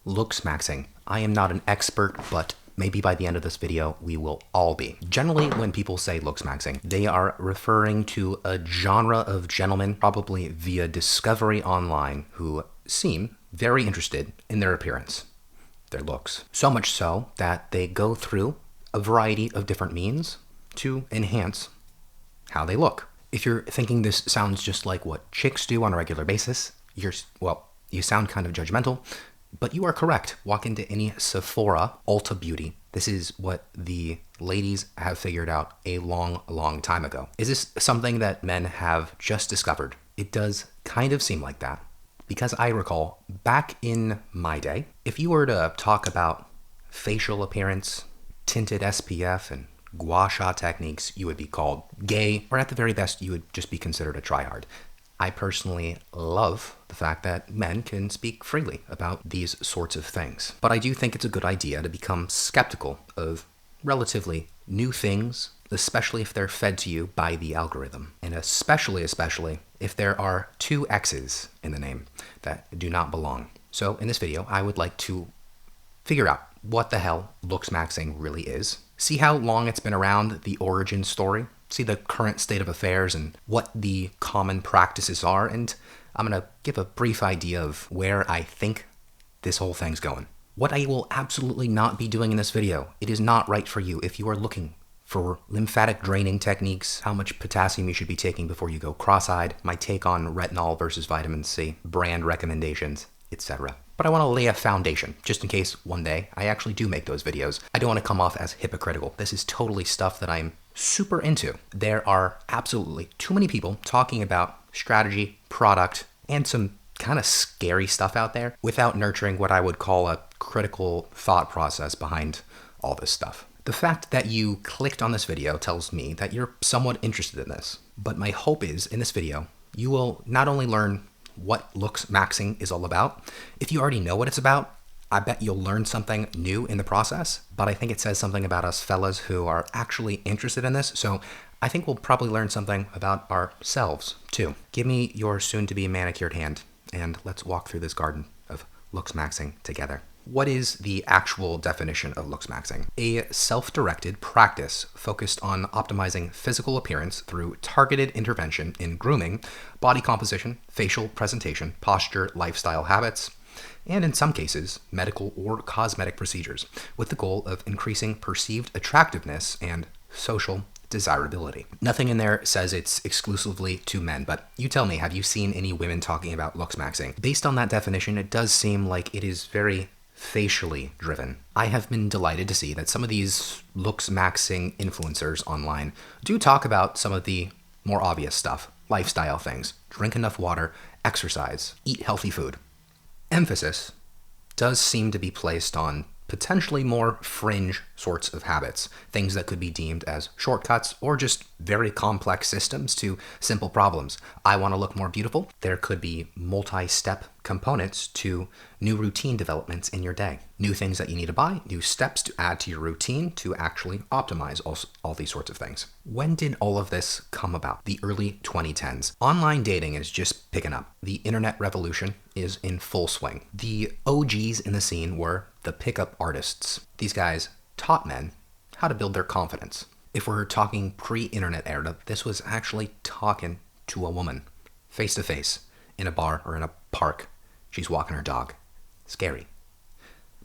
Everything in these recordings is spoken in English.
Looksmaxxing. I am not an expert, but maybe by the end of this video, we will all be. Generally, when people say looksmaxxing, they are referring to a genre of gentlemen, probably via discovery online, who seem very interested in their appearance, their looks. So much so that they go through a variety of different means to enhance how they look. If you're thinking this sounds just like what chicks do on a regular basis, you sound kind of judgmental, but you are correct. Walk into any Sephora, Ulta Beauty. This is what the ladies have figured out a long time ago. Is this something that men have just discovered? It does kind of seem like that, because I recall back in my day, if you were to talk about facial appearance, tinted SPF, and gua sha techniques, you would be called gay, or at the very best, you would just be considered a tryhard. I personally love the fact that men can speak freely about these sorts of things. But I do think it's a good idea to become skeptical of relatively new things, especially if they're fed to you by the algorithm. And especially if there are two X's in the name that do not belong. So in this video, I would like to figure out what the hell looksmaxxing really is, see how long it's been around, the origin story, see the current state of affairs and what the common practices are, and I'm going to give a brief idea of where I think this whole thing's going. What I will absolutely not be doing in this video, it is not right for you if you are looking for lymphatic draining techniques, how much potassium you should be taking before you go cross-eyed, my take on retinol versus vitamin C, brand recommendations, etc. But I want to lay a foundation, just in case one day I actually do make those videos. I don't want to come off as hypocritical. This is totally stuff that I'm super into. There are absolutely too many people talking about strategy, product, and some kind of scary stuff out there without nurturing what I would call a critical thought process behind all this stuff. The fact that you clicked on this video tells me that you're somewhat interested in this. But my hope is, in this video, you will not only learn what looksmaxxing is all about. If you already know what it's about, I bet you'll learn something new in the process, but I think it says something about us fellas who are actually interested in this, so I think we'll probably learn something about ourselves too. Give me your soon-to-be manicured hand, and let's walk through this garden of looksmaxxing together. What is the actual definition of looksmaxxing? A self-directed practice focused on optimizing physical appearance through targeted intervention in grooming, body composition, facial presentation, posture, lifestyle habits, and in some cases, medical or cosmetic procedures, with the goal of increasing perceived attractiveness and social desirability. Nothing in there says it's exclusively to men, but you tell me, have you seen any women talking about looksmaxxing? Based on that definition, it does seem like it is very facially driven. I have been delighted to see that some of these looksmaxxing influencers online do talk about some of the more obvious stuff, lifestyle things, drink enough water, exercise, eat healthy food. Emphasis does seem to be placed on potentially more fringe sorts of habits, things that could be deemed as shortcuts or just very complex systems to simple problems. I want to look more beautiful. There could be multi-step components to new routine developments in your day. New things that you need to buy, new steps to add to your routine to actually optimize all these sorts of things. When did all of this come about? The early 2010s. Online dating is just picking up. The internet revolution is in full swing. The OGs in the scene were the pickup artists. These guys taught men how to build their confidence. If we're talking pre-internet era, this was actually talking to a woman, face to face, in a bar or in a park. She's walking her dog. Scary.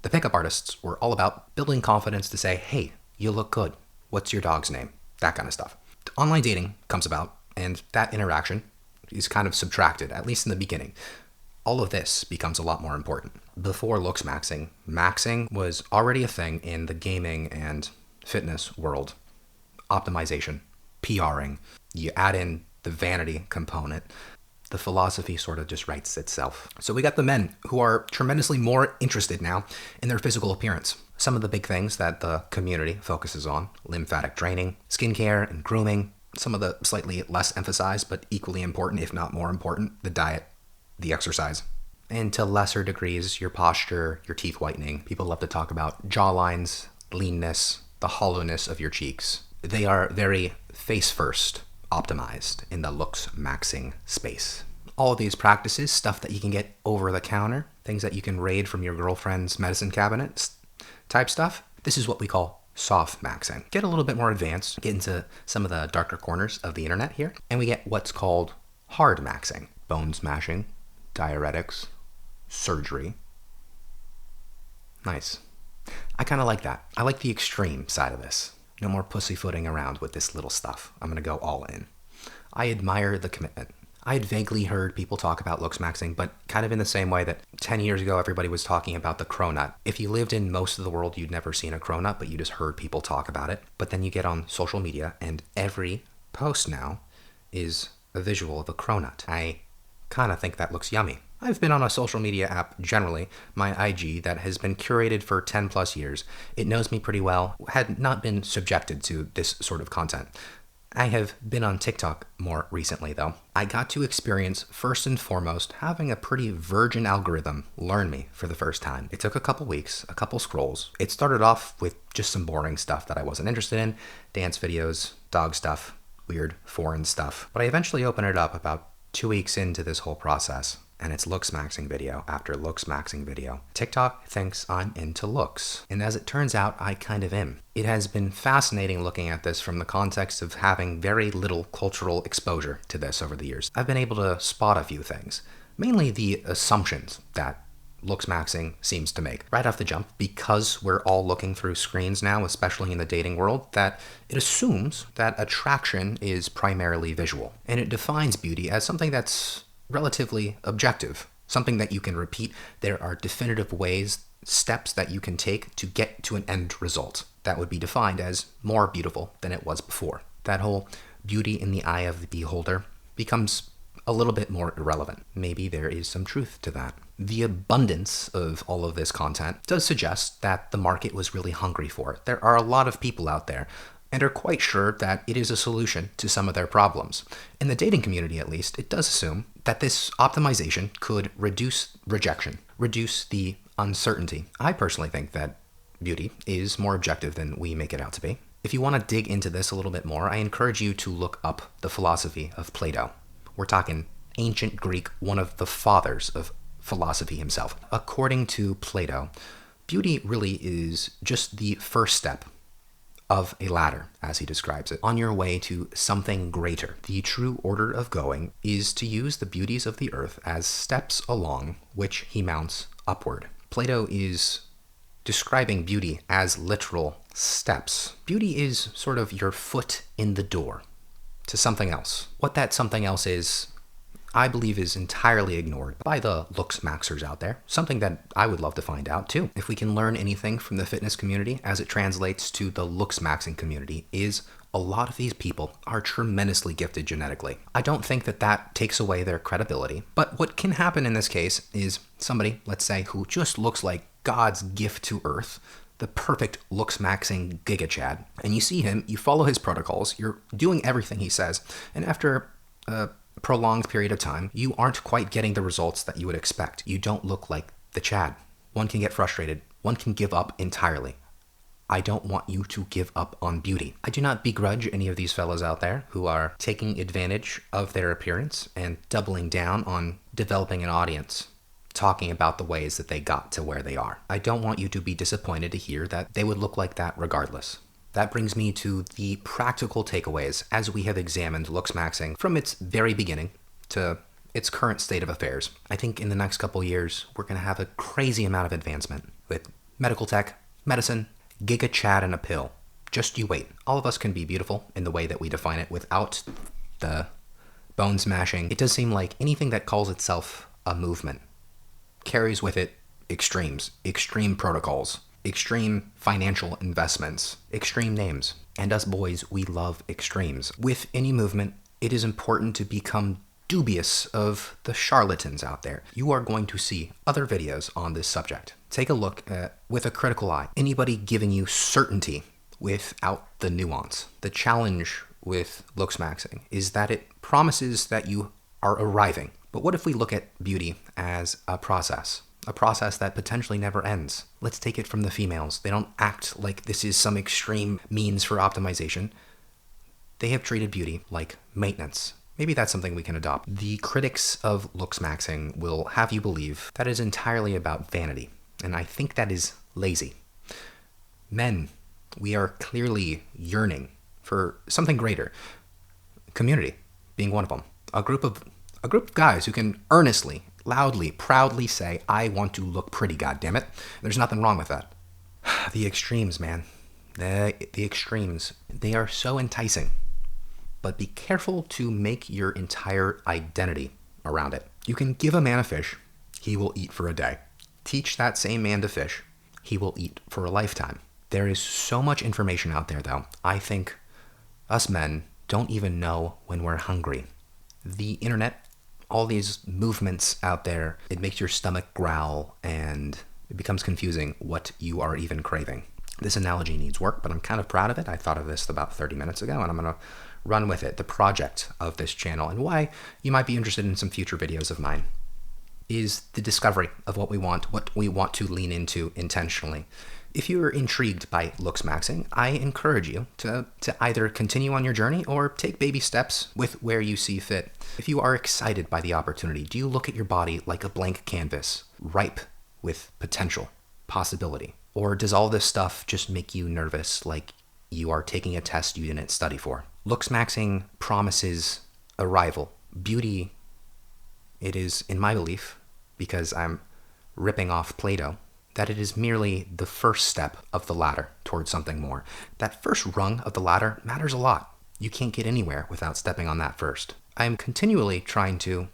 The pickup artists were all about building confidence to say, hey, you look good. What's your dog's name? That kind of stuff. Online dating comes about, and that interaction is kind of subtracted, at least in the beginning. All of this becomes a lot more important. Before looksmaxxing, maxing was already a thing in the gaming and fitness world. Optimization, PRing, you add in the vanity component, the philosophy sort of just writes itself. So we got the men who are tremendously more interested now in their physical appearance. Some of the big things that the community focuses on: lymphatic draining, skincare, and grooming. Some of the slightly less emphasized, but equally important, if not more important, the diet, the exercise. And to lesser degrees, your posture, your teeth whitening. People love to talk about jawlines, leanness, the hollowness of your cheeks. They are very face-first optimized in the looksmaxxing space. All of these practices, stuff that you can get over the counter, things that you can raid from your girlfriend's medicine cabinet type stuff, this is what we call Softmaxxing. Get a little bit more advanced, get into some of the darker corners of the internet here, and we get what's called Hardmaxxing. Bone smashing, diuretics, surgery. Nice. I kind of like that. I like the extreme side of this. No more pussyfooting around with this little stuff. I'm going to go all in. I admire the commitment. I had vaguely heard people talk about looksmaxxing, but kind of in the same way that 10 years ago everybody was talking about the cronut. If you lived in most of the world, you'd never seen a cronut, but you just heard people talk about it. But then you get on social media, and every post now is a visual of a cronut. I kind of think that looks yummy. I've been on a social media app, generally, my IG, that has been curated for 10 plus years. It knows me pretty well, had not been subjected to this sort of content. I have been on TikTok more recently, though. I got to experience, first and foremost, having a pretty virgin algorithm learn me for the first time. It took a couple weeks, a couple scrolls. It started off with just some boring stuff that I wasn't interested in, dance videos, dog stuff, weird foreign stuff. But I eventually opened it up about 2 weeks into this whole process, and it's looksmaxxing video after looksmaxxing video. TikTok thinks I'm into looks, and as it turns out, I kind of am. It has been fascinating looking at this from the context of having very little cultural exposure to this over the years. I've been able to spot a few things, mainly the assumptions that looksmaxxing seems to make right off the jump, because we're all looking through screens now, especially in the dating world, that it assumes that attraction is primarily visual, and it defines beauty as something that's relatively objective, something that you can repeat. There are definitive ways, steps that you can take to get to an end result that would be defined as more beautiful than it was before. That whole beauty in the eye of the beholder becomes a little bit more irrelevant. Maybe there is some truth to that. The abundance of all of this content does suggest that the market was really hungry for it. There are a lot of people out there and are quite sure that it is a solution to some of their problems. In the dating community, at least, it does assume that this optimization could reduce rejection, reduce the uncertainty. I personally think that beauty is more objective than we make it out to be. If you want to dig into this a little bit more, I encourage you to look up the philosophy of Plato. We're talking ancient Greek, one of the fathers of philosophy himself. According to Plato, beauty really is just the first step of a ladder, as he describes it, on your way to something greater. The true order of going is to use the beauties of the earth as steps along which he mounts upward. Plato is describing beauty as literal steps. Beauty is sort of your foot in the door to something else. What that something else is, I believe, is entirely ignored by the looksmaxxers out there, something that I would love to find out too. If we can learn anything from the fitness community as it translates to the looksmaxxing community, is a lot of these people are tremendously gifted genetically. I don't think that that takes away their credibility, but what can happen in this case is somebody, let's say, who just looks like God's gift to earth, the perfect looksmaxxing giga chad, and you see him, you follow his protocols, you're doing everything he says, and after a prolonged period of time, you aren't quite getting the results that you would expect. You don't look like the Chad. One can get frustrated. One can give up entirely. I don't want you to give up on beauty. I do not begrudge any of these fellows out there who are taking advantage of their appearance and doubling down on developing an audience, talking about the ways that they got to where they are. I don't want you to be disappointed to hear that they would look like that regardless. That brings me to the practical takeaways as we have examined looksmaxxing from its very beginning to its current state of affairs. I think in the next couple years, we're going to have a crazy amount of advancement with medical tech, medicine, giga chad, and a pill. Just you wait. All of us can be beautiful in the way that we define it without the bone smashing. It does seem like anything that calls itself a movement carries with it extremes, extreme protocols, extreme financial investments, extreme names. And us boys, we love extremes. With any movement, it is important to become dubious of the charlatans out there. You are going to see other videos on this subject. Take a look with a critical eye. Anybody giving you certainty without the nuance. The challenge with looksmaxxing is that it promises that you are arriving. But what if we look at beauty as a process? A process that potentially never ends. Let's take it from the females. They don't act like this is some extreme means for optimization. They have treated beauty like maintenance. Maybe that's something we can adopt. The critics of looksmaxxing will have you believe that is entirely about vanity, and I think that is lazy. Men, we are clearly yearning for something greater. Community being one of them. A group of guys who can earnestly, loudly, proudly say, I want to look pretty, goddammit. There's nothing wrong with that. The extremes, man. The extremes. They are so enticing. But be careful to make your entire identity around it. You can give a man a fish, he will eat for a day. Teach that same man to fish, he will eat for a lifetime. There is so much information out there, though. I think us men don't even know when we're hungry. The internet, all these movements out there, it makes your stomach growl and it becomes confusing what you are even craving. This analogy needs work, but I'm kind of proud of it. I thought of this about 30 minutes ago, and I'm going to run with it. The project of this channel and why you might be interested in some future videos of mine is the discovery of what we want to lean into intentionally. If you're intrigued by looksmaxxing, I encourage you to either continue on your journey or take baby steps with where you see fit. If you are excited by the opportunity, do you look at your body like a blank canvas, ripe with potential, possibility? Or does all this stuff just make you nervous, like you are taking a test you didn't study for? Looksmaxxing promises arrival. Beauty, it is, in my belief, because I'm ripping off Plato, that it is merely the first step of the ladder towards something more. That first rung of the ladder matters a lot. You can't get anywhere without stepping on that first. I am continually trying to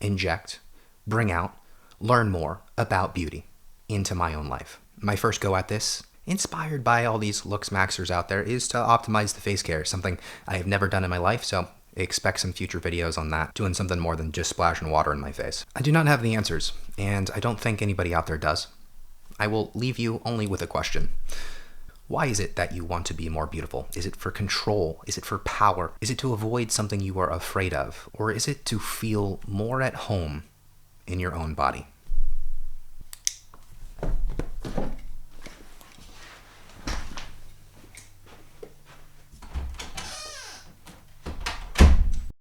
inject, bring out, learn more about beauty into my own life. My first go at this, inspired by all these looksmaxxers out there, is to optimize the face care, something I have never done in my life, so expect some future videos on that, doing something more than just splashing water in my face. I do not have the answers, and I don't think anybody out there does. I will leave you only with a question. Why is it that you want to be more beautiful? Is it for control? Is it for power? Is it to avoid something you are afraid of? Or is it to feel more at home in your own body?